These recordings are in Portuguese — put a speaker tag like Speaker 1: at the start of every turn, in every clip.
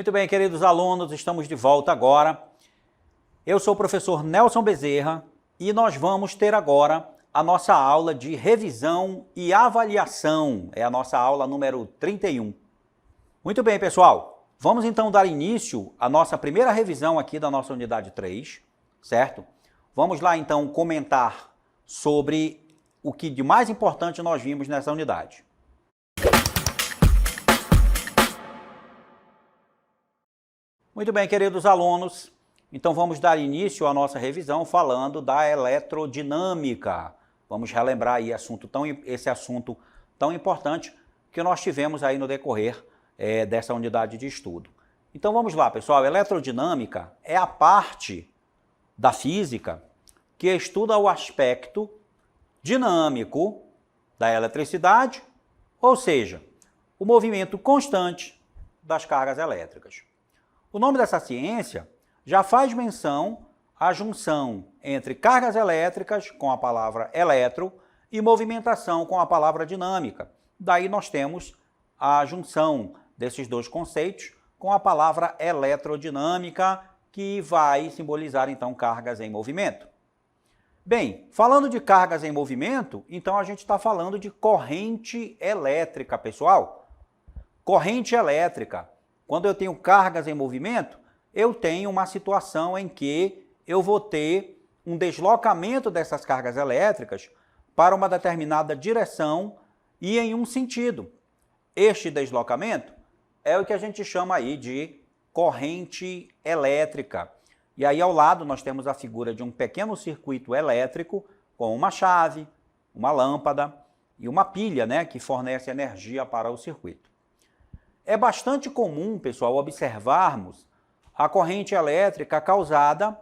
Speaker 1: Muito bem, queridos alunos, estamos de volta agora. Eu sou o professor Nelson Bezerra e nós vamos ter agora a nossa aula de revisão e avaliação. É a nossa aula número 31. Muito bem, pessoal. Vamos então dar início à nossa primeira revisão aqui da nossa unidade 3, certo? Vamos lá então comentar sobre o que de mais importante nós vimos nessa unidade. Muito bem, queridos alunos, então vamos dar início à nossa revisão falando da eletrodinâmica. Vamos relembrar aí esse assunto tão importante que nós tivemos aí no decorrer dessa unidade de estudo. Então vamos lá, pessoal. Eletrodinâmica é a parte da física que estuda o aspecto dinâmico da eletricidade, ou seja, o movimento constante das cargas elétricas. O nome dessa ciência já faz menção à junção entre cargas elétricas com a palavra eletro e movimentação com a palavra dinâmica. Daí nós temos a junção desses dois conceitos com a palavra eletrodinâmica, que vai simbolizar então cargas em movimento. Bem, falando de cargas em movimento, então a gente está falando de corrente elétrica, pessoal. Corrente elétrica. Quando eu tenho cargas em movimento, eu tenho uma situação em que eu vou ter um deslocamento dessas cargas elétricas para uma determinada direção e em um sentido. Este deslocamento é o que a gente chama aí de corrente elétrica. E aí ao lado nós temos a figura de um pequeno circuito elétrico com uma chave, uma lâmpada e uma pilha, né, que fornece energia para o circuito. É bastante comum, pessoal, observarmos a corrente elétrica causada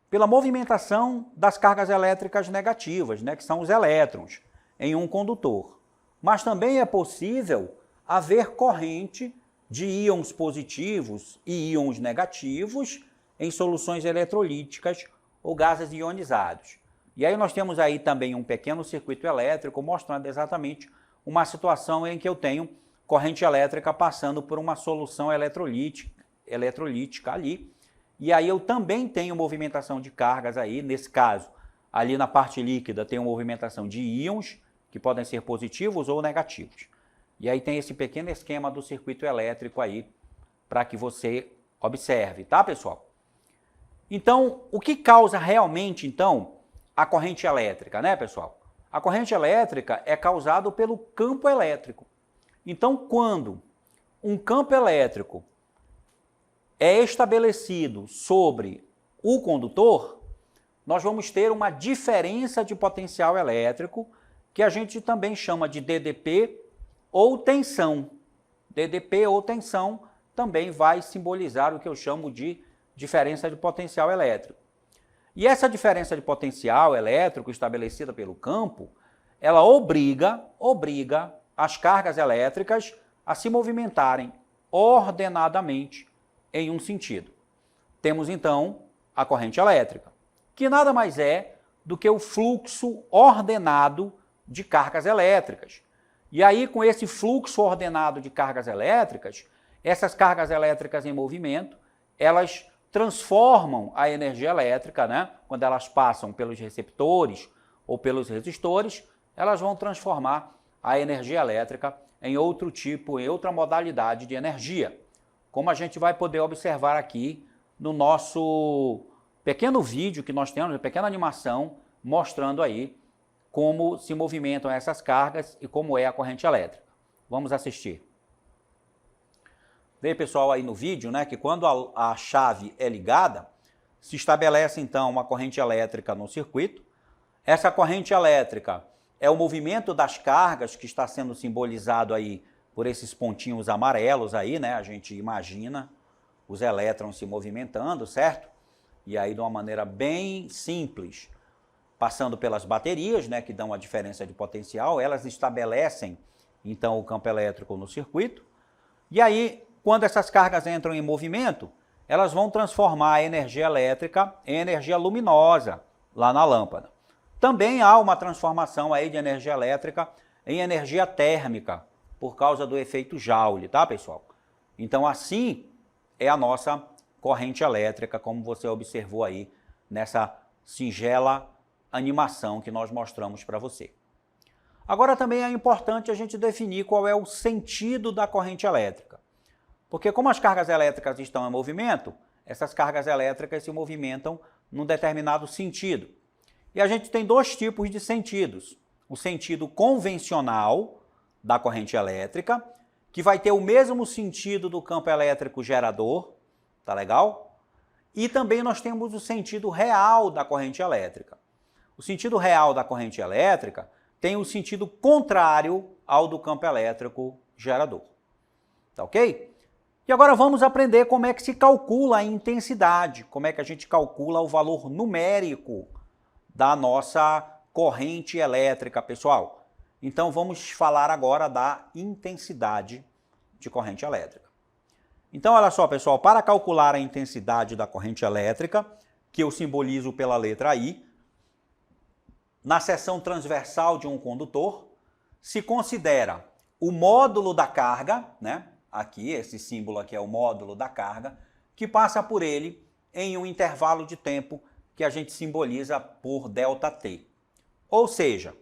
Speaker 1: pela movimentação das cargas elétricas negativas, né, que são os elétrons, em um condutor. Mas também é possível haver corrente de íons positivos e íons negativos em soluções eletrolíticas ou gases ionizados. E aí nós temos aí também um pequeno circuito elétrico mostrando exatamente uma situação em que eu tenho corrente elétrica passando por uma solução eletrolítica ali. E aí eu também tenho movimentação de cargas aí, nesse caso, ali na parte líquida tem uma movimentação de íons, que podem ser positivos ou negativos. E aí tem esse pequeno esquema do circuito elétrico aí, para que você observe, tá, pessoal? Então, o que causa realmente, então, a corrente elétrica, né, pessoal? A corrente elétrica é causada pelo campo elétrico. Então, quando um campo elétrico é estabelecido sobre o condutor, nós vamos ter uma diferença de potencial elétrico, que a gente também chama de DDP ou tensão. DDP ou tensão também vai simbolizar o que eu chamo de diferença de potencial elétrico. E essa diferença de potencial elétrico estabelecida pelo campo, ela obriga as cargas elétricas a se movimentarem ordenadamente em um sentido. Temos então a corrente elétrica, que nada mais é do que o fluxo ordenado de cargas elétricas. E aí, com esse fluxo ordenado de cargas elétricas, essas cargas elétricas em movimento, elas transformam a energia elétrica, né? Quando elas passam pelos receptores ou pelos resistores, elas vão transformar a energia elétrica em outro tipo, em outra modalidade de energia. Como a gente vai poder observar aqui no nosso pequeno vídeo que nós temos, uma pequena animação, mostrando aí como se movimentam essas cargas e como é a corrente elétrica. Vamos assistir. Vê, pessoal, aí no vídeo, né, que quando a chave é ligada, se estabelece então uma corrente elétrica no circuito. Essa corrente elétrica é o movimento das cargas que está sendo simbolizado aí por esses pontinhos amarelos aí, né? A gente imagina os elétrons se movimentando, certo? E aí de uma maneira bem simples, passando pelas baterias, né, que dão a diferença de potencial, elas estabelecem então o campo elétrico no circuito. E aí, quando essas cargas entram em movimento, elas vão transformar a energia elétrica em energia luminosa lá na lâmpada. Também há uma transformação aí de energia elétrica em energia térmica, por causa do efeito Joule, tá, pessoal? Então, assim, é a nossa corrente elétrica, como você observou aí nessa singela animação que nós mostramos para você. Agora também é importante a gente definir qual é o sentido da corrente elétrica. Porque como as cargas elétricas estão em movimento, essas cargas elétricas se movimentam num determinado sentido. E a gente tem dois tipos de sentidos. O sentido convencional da corrente elétrica, que vai ter o mesmo sentido do campo elétrico gerador, tá legal? E também nós temos o sentido real da corrente elétrica. O sentido real da corrente elétrica tem o sentido contrário ao do campo elétrico gerador. Tá ok? E agora vamos aprender como é que se calcula a intensidade, como é que a gente calcula o valor numérico da nossa corrente elétrica, pessoal. Então vamos falar agora da intensidade de corrente elétrica. Então olha só, pessoal, para calcular a intensidade da corrente elétrica, que eu simbolizo pela letra I, na seção transversal de um condutor, se considera o módulo da carga, né? Aqui, esse símbolo aqui é o módulo da carga, que passa por ele em um intervalo de tempo que a gente simboliza por ΔT. Ou seja,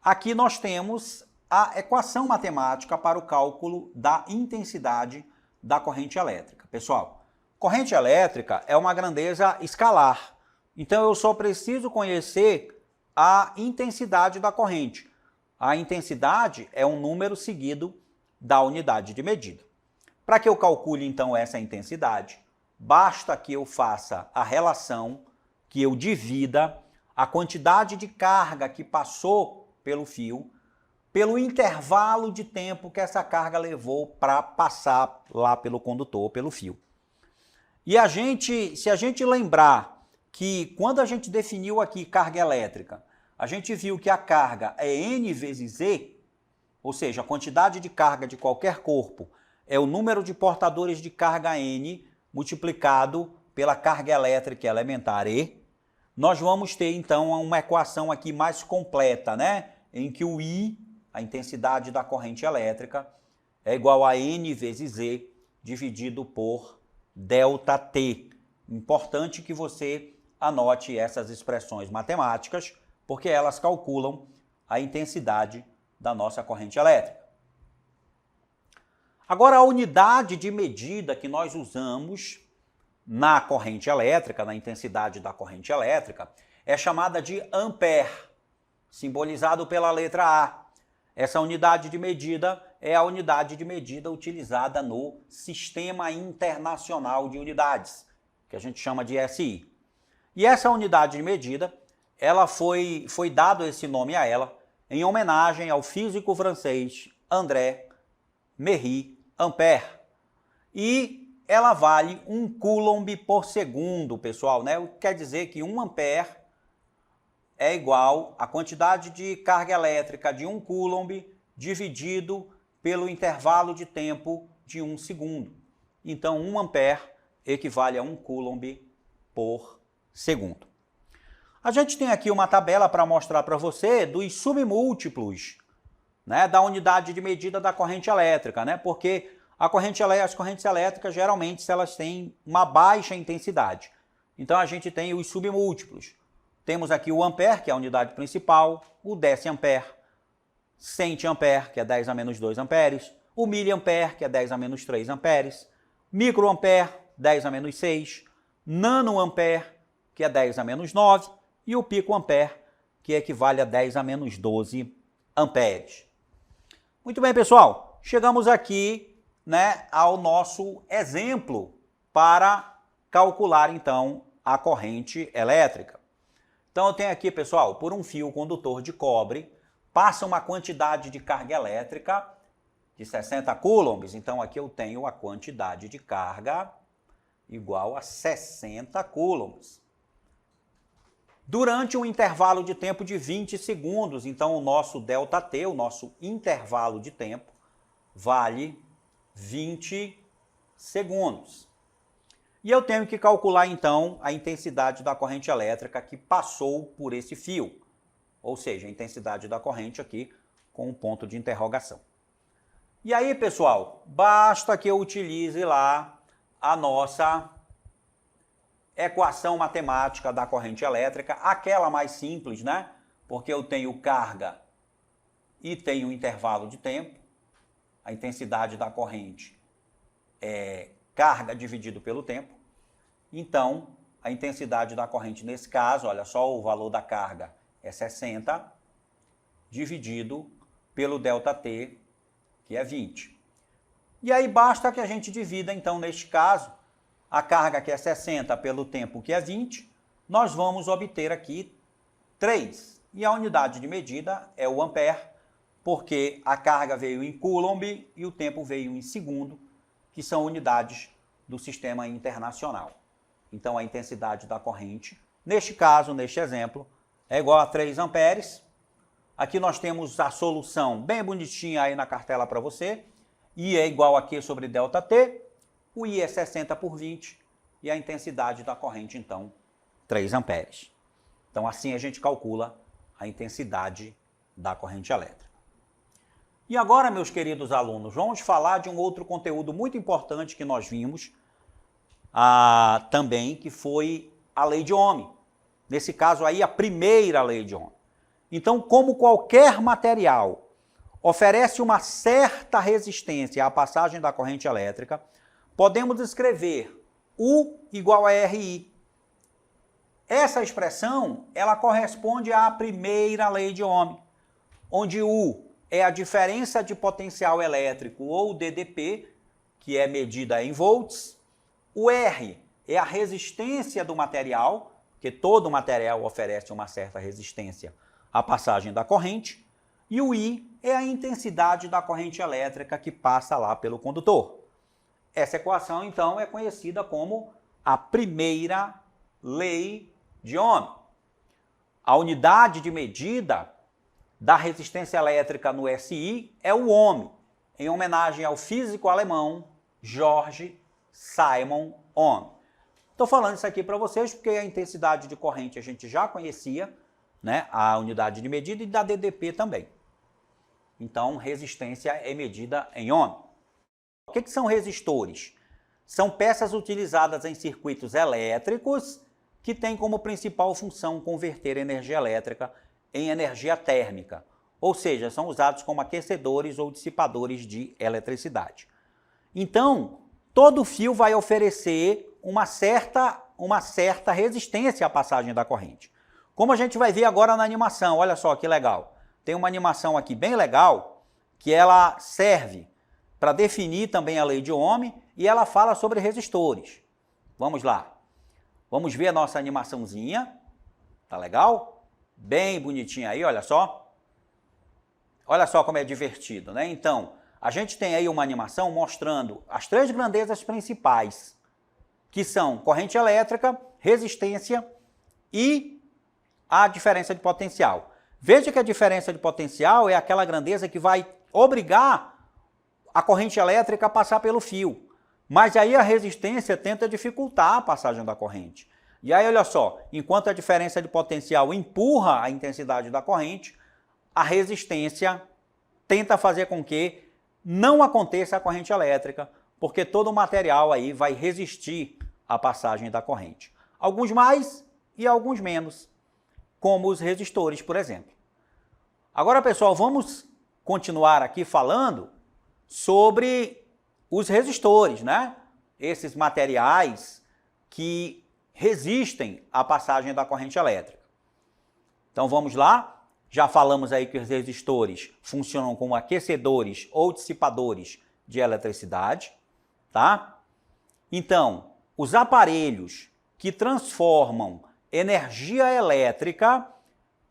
Speaker 1: aqui nós temos a equação matemática para o cálculo da intensidade da corrente elétrica. Pessoal, corrente elétrica é uma grandeza escalar, então eu só preciso conhecer a intensidade da corrente. A intensidade é um número seguido da unidade de medida. Para que eu calcule então essa intensidade, basta que eu faça a relação, que eu divida a quantidade de carga que passou pelo fio, pelo intervalo de tempo que essa carga levou para passar lá pelo condutor, pelo fio. E se a gente lembrar que quando a gente definiu aqui carga elétrica, a gente viu que a carga é N vezes E, ou seja, a quantidade de carga de qualquer corpo é o número de portadores de carga N multiplicado pela carga elétrica elementar E. Nós vamos ter então uma equação aqui mais completa, né? Em que o I, a intensidade da corrente elétrica, é igual a N vezes E dividido por ΔT. Importante que você anote essas expressões matemáticas, porque elas calculam a intensidade da nossa corrente elétrica. Agora, a unidade de medida que nós usamos na corrente elétrica, na intensidade da corrente elétrica, é chamada de ampere, simbolizado pela letra A. Essa unidade de medida é a unidade de medida utilizada no Sistema Internacional de Unidades, que a gente chama de SI. E essa unidade de medida, ela foi dado esse nome a ela em homenagem ao físico francês André Marie Ampère. E ela vale 1 coulomb por segundo, pessoal, né? O que quer dizer que 1 ampere é igual à quantidade de carga elétrica de 1 coulomb dividido pelo intervalo de tempo de 1 segundo. Então, 1 ampere equivale a 1 coulomb por segundo. A gente tem aqui uma tabela para mostrar para você dos submúltiplos, né, da unidade de medida da corrente elétrica, né? Porque as correntes elétricas, geralmente, elas têm uma baixa intensidade. Então, a gente tem os submúltiplos. Temos aqui o ampere, que é a unidade principal, o deciampere, centiampere, que é 10 a menos 2 amperes, o miliampere, que é 10 a menos 3 amperes, microampere, 10 a menos 6, nanoampere, que é 10 a menos 9, e o picoampere, que equivale a 10 a menos 12 amperes. Muito bem, pessoal, chegamos aqui, né, ao nosso exemplo para calcular, então, a corrente elétrica. Então, eu tenho aqui, pessoal, por um fio condutor de cobre, passa uma quantidade de carga elétrica de 60 coulombs. Então, aqui eu tenho a quantidade de carga igual a 60 coulombs. Durante um intervalo de tempo de 20 segundos, então o nosso ΔT, o nosso intervalo de tempo, vale 20 segundos. E eu tenho que calcular, então, a intensidade da corrente elétrica que passou por esse fio. Ou seja, a intensidade da corrente aqui com um ponto de interrogação. E aí, pessoal, basta que eu utilize lá a nossa equação matemática da corrente elétrica, aquela mais simples, né? Porque eu tenho carga e tenho intervalo de tempo. A intensidade da corrente é carga dividido pelo tempo. Então, a intensidade da corrente nesse caso, olha só, o valor da carga é 60 dividido pelo ΔT, que é 20. E aí basta que a gente divida, então, neste caso, a carga que é 60 pelo tempo que é 20, nós vamos obter aqui 3. E a unidade de medida é o ampere, porque a carga veio em coulomb e o tempo veio em segundo, que são unidades do sistema internacional. Então, a intensidade da corrente, neste caso, neste exemplo, é igual a 3 amperes. Aqui nós temos a solução bem bonitinha aí na cartela para você. I é igual a Q sobre ΔT. O I é 60 por 20 e a intensidade da corrente, então, 3 amperes. Então, assim a gente calcula a intensidade da corrente elétrica. E agora, meus queridos alunos, vamos falar de um outro conteúdo muito importante que nós vimos também, que foi a lei de Ohm. Nesse caso aí, a primeira lei de Ohm. Então, como qualquer material oferece uma certa resistência à passagem da corrente elétrica, podemos escrever U igual a RI. Essa expressão, ela corresponde à primeira lei de Ohm, onde U é a diferença de potencial elétrico, ou DDP, que é medida em volts. O R é a resistência do material, porque todo material oferece uma certa resistência à passagem da corrente. E o I é a intensidade da corrente elétrica que passa lá pelo condutor. Essa equação, então, é conhecida como a primeira lei de Ohm. A unidade de medida da resistência elétrica no SI é o Ohm, em homenagem ao físico alemão Georg Simon Ohm. Estou falando isso aqui para vocês porque a intensidade de corrente a gente já conhecia, né? A unidade de medida, e da DDP também. Então, resistência é medida em Ohm. O que são resistores? São peças utilizadas em circuitos elétricos que têm como principal função converter energia elétrica em energia térmica, ou seja, são usados como aquecedores ou dissipadores de eletricidade. Então, todo fio vai oferecer uma certa resistência à passagem da corrente. Como a gente vai ver agora na animação, olha só que legal. Tem uma animação aqui bem legal, que ela serve para definir também a lei de Ohm e ela fala sobre resistores. Vamos lá. Vamos ver a nossa animaçãozinha. Tá legal? Bem bonitinha aí, olha só. Olha só como é divertido, né? Então, a gente tem aí uma animação mostrando as 3 grandezas principais, que são corrente elétrica, resistência e a diferença de potencial. Veja que a diferença de potencial é aquela grandeza que vai obrigar a corrente elétrica a passar pelo fio. Mas aí a resistência tenta dificultar a passagem da corrente. E aí, olha só, enquanto a diferença de potencial empurra a intensidade da corrente, a resistência tenta fazer com que não aconteça a corrente elétrica, porque todo o material aí vai resistir à passagem da corrente. Alguns mais e alguns menos, como os resistores, por exemplo. Agora, pessoal, vamos continuar aqui falando sobre os resistores, né? Esses materiais que resistem à passagem da corrente elétrica. Então vamos lá, já falamos aí que os resistores funcionam como aquecedores ou dissipadores de eletricidade, tá? Então, os aparelhos que transformam energia elétrica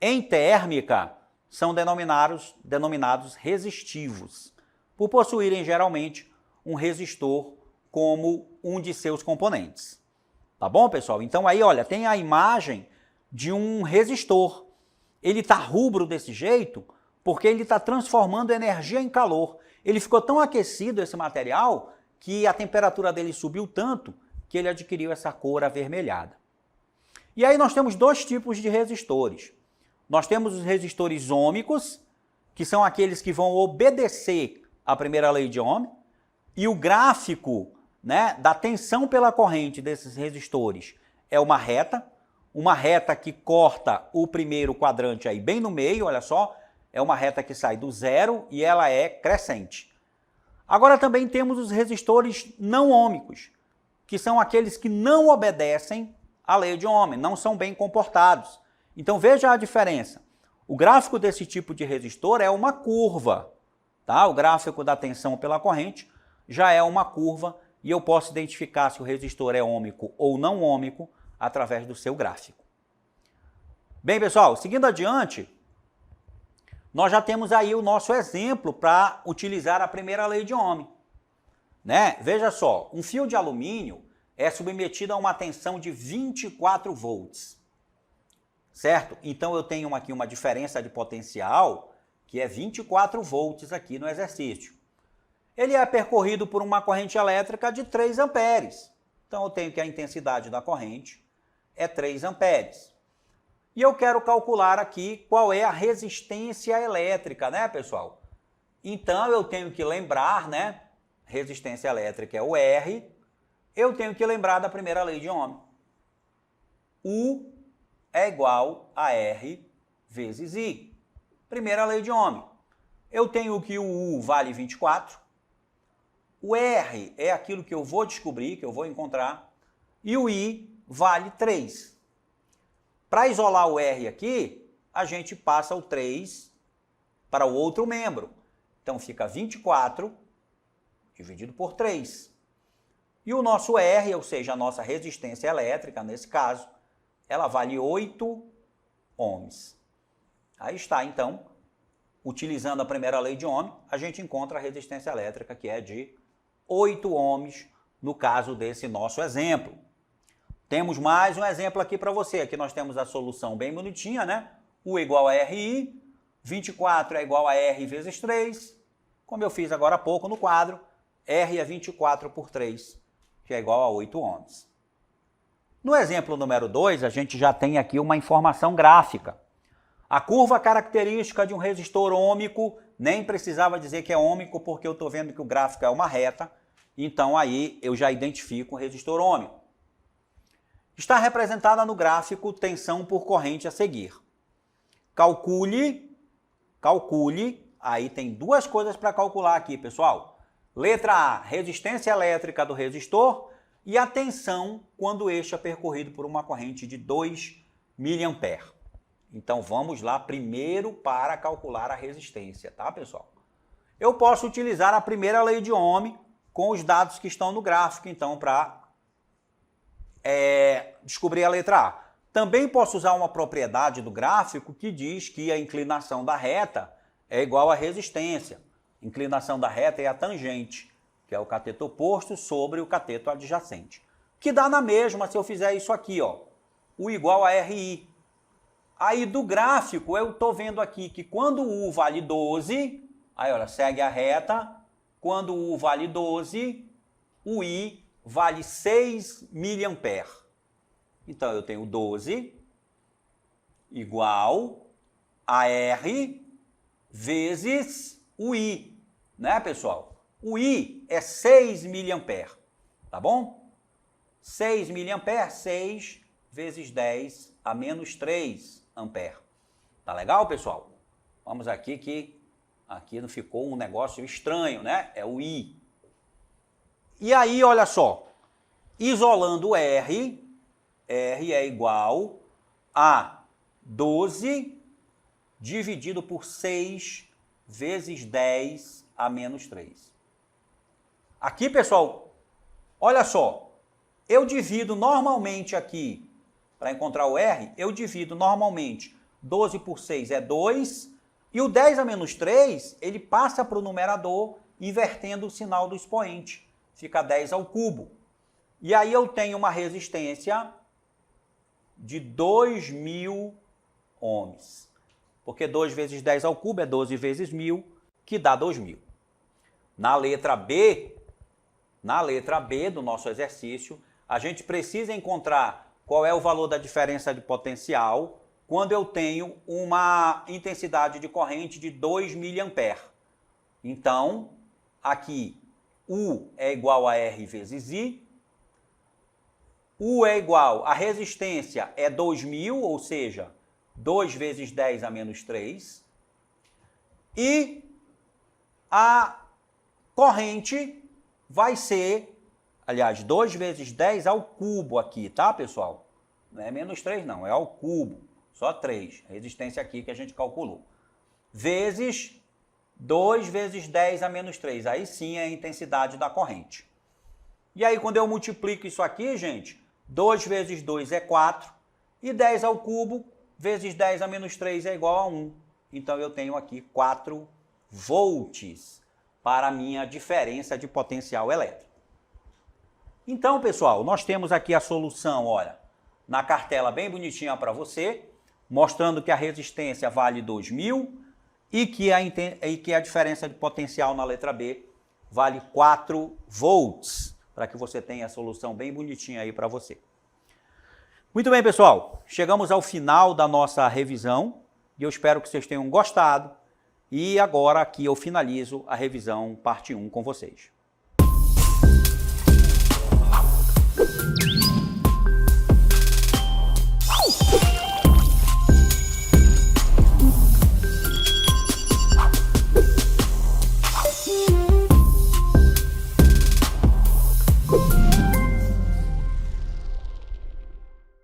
Speaker 1: em térmica são denominados resistivos, por possuírem geralmente um resistor como um de seus componentes. Tá bom, pessoal? Então aí, olha, tem a imagem de um resistor. Ele está rubro desse jeito porque ele está transformando energia em calor. Ele ficou tão aquecido, esse material, que a temperatura dele subiu tanto que ele adquiriu essa cor avermelhada. E aí nós temos 2 tipos de resistores. Nós temos os resistores ômicos, que são aqueles que vão obedecer à primeira lei de Ohm, e o gráfico né, da tensão pela corrente desses resistores é uma reta que corta o primeiro quadrante aí bem no meio, olha só, é uma reta que sai do zero e ela é crescente. Agora também temos os resistores não ôhmicos, que são aqueles que não obedecem à lei de Ohm, não são bem comportados. Então veja a diferença. O gráfico desse tipo de resistor é uma curva, tá? O gráfico da tensão pela corrente já é uma curva e eu posso identificar se o resistor é ôhmico ou não ôhmico através do seu gráfico. Bem, pessoal, seguindo adiante, nós já temos aí o nosso exemplo para utilizar a primeira lei de Ohm, né? Veja só, um fio de alumínio é submetido a uma tensão de 24 volts, certo? Então eu tenho aqui uma diferença de potencial que é 24 volts aqui no exercício. Ele é percorrido por uma corrente elétrica de 3 amperes. Então eu tenho que a intensidade da corrente é 3 amperes. E eu quero calcular aqui qual é a resistência elétrica, né, pessoal? Então eu tenho que lembrar, né, resistência elétrica é o R, eu tenho que lembrar da primeira lei de Ohm. U é igual a R vezes I. Primeira lei de Ohm. Eu tenho que o U vale 24, o R é aquilo que eu vou descobrir, que eu vou encontrar, e o I vale 3. Para isolar o R aqui, a gente passa o 3 para o outro membro. Então fica 24 dividido por 3. E o nosso R, ou seja, a nossa resistência elétrica, nesse caso, ela vale 8 ohms. Aí está, então, utilizando a primeira lei de Ohm, a gente encontra a resistência elétrica, que é de 8 ohms, no caso desse nosso exemplo. Temos mais um exemplo aqui para você. Aqui nós temos a solução bem bonitinha, né? U igual a RI, 24 é igual a R vezes 3, como eu fiz agora há pouco no quadro, R é 24 por 3, que é igual a 8 ohms. No exemplo número 2, a gente já tem aqui uma informação gráfica. A curva característica de um resistor ôhmico, nem precisava dizer que é ôhmico, porque eu estou vendo que o gráfico é uma reta, então aí eu já identifico o resistor ôhmico. Está representada no gráfico tensão por corrente a seguir. Calcule, aí tem duas coisas para calcular aqui, pessoal. Letra A, resistência elétrica do resistor e a tensão quando este é percorrido por uma corrente de 2 mA. Então vamos lá primeiro para calcular a resistência, tá, pessoal? Eu posso utilizar a primeira lei de Ohm com os dados que estão no gráfico, então, para descobrir a letra A. Também posso usar uma propriedade do gráfico que diz que a inclinação da reta é igual à resistência. Inclinação da reta é a tangente, que é o cateto oposto sobre o cateto adjacente. Que dá na mesma se eu fizer isso aqui, ó, U igual a RI. Aí do gráfico eu estou vendo aqui que quando U vale 12, aí olha, segue a reta, quando U vale 12, o I vale 6 mA. Então eu tenho 12 igual a R vezes o I, né, pessoal? O I é 6 mA, tá bom? 6 mA, 6 vezes 10 a menos 3 ampere. Tá legal, pessoal? Vamos aqui que aqui não ficou um negócio estranho, né? É o I. E aí, olha só, isolando o R é igual a 12 dividido por 6 vezes 10 a menos 3. Aqui, pessoal, olha só, eu divido normalmente aqui, para encontrar o R, eu divido normalmente 12 por 6 é 2, e o 10 a menos 3, ele passa para o numerador, invertendo o sinal do expoente. Fica 10 ao cubo. E aí eu tenho uma resistência de 2.000 ohms. Porque 2 vezes 10 ao cubo é 12 vezes 1.000, que dá 2.000. Na letra B do nosso exercício, a gente precisa encontrar qual é o valor da diferença de potencial quando eu tenho uma intensidade de corrente de 2 mA. Então, aqui, U é igual a R vezes I. U é igual, a resistência é 2.000, ou seja, 2 vezes 10 a menos 3. E a corrente vai ser, aliás, 2 vezes 10 ao cubo aqui, tá, pessoal? Não é menos 3 não, é ao cubo, só 3, a resistência aqui que a gente calculou. Vezes 2 vezes 10 a menos 3, aí sim é a intensidade da corrente. E aí quando eu multiplico isso aqui, gente, 2 vezes 2 é 4, e 10 ao cubo vezes 10 a menos 3 é igual a 1. Então eu tenho aqui 4 volts para a minha diferença de potencial elétrico. Então, pessoal, nós temos aqui a solução, olha, na cartela bem bonitinha para você, mostrando que a resistência vale 2.000 e que a diferença de potencial na letra B vale 4 volts, para que você tenha a solução bem bonitinha aí para você. Muito bem, pessoal, chegamos ao final da nossa revisão e eu espero que vocês tenham gostado. E agora aqui eu finalizo a revisão parte 1 com vocês.